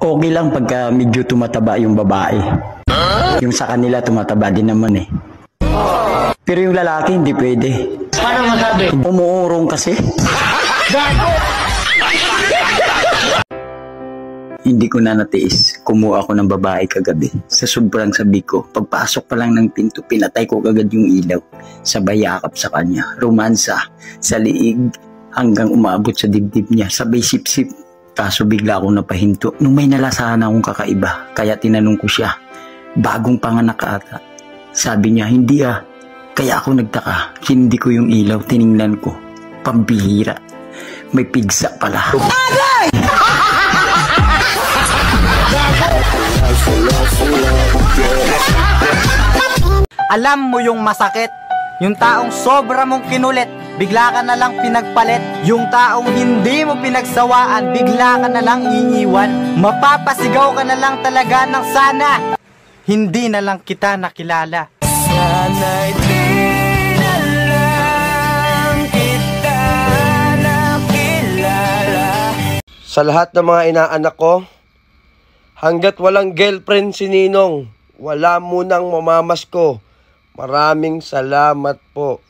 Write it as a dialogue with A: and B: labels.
A: Okay lang pagka medyo tumataba yung babae. Yung sa kanila tumataba din naman eh. Pero yung lalaki hindi pwede.
B: Paano masabi?
A: Umuurong kasi. Hindi ko na natiis. Kumuha ako ng babae kagabi. Sa sobrang sabi ko, pagpasok pa lang ng pinto, pinatay ko kagad yung ilaw. Sabay yakap sa kanya. Romansa, sa liig, hanggang umabot sa dibdib niya. Sabay sip-sip. Kaso bigla akong napahinto. Nung may nalasahan akong kakaiba, kaya tinanong ko siya, bagong panganak ata. Sabi niya, hindi ah. Kaya ako nagtaka. Hindi ko yung ilaw, tiningnan ko. Pambihira. May pigsa pala. Aray!
C: Alam mo yung masakit, yung taong sobra mong kinulit, bigla ka na lang pinagpalit. Yung taong hindi mo pinagsawaan, bigla ka na lang iiwan. Mapapasigaw ka na lang talaga ng sana hindi na lang kita nakilala. Sana'y di na lang kita nakilala.
D: Sa lahat ng mga inaanak ko, hanggat walang girlfriend si Ninong, wala munang mamamas ko. Maraming salamat po.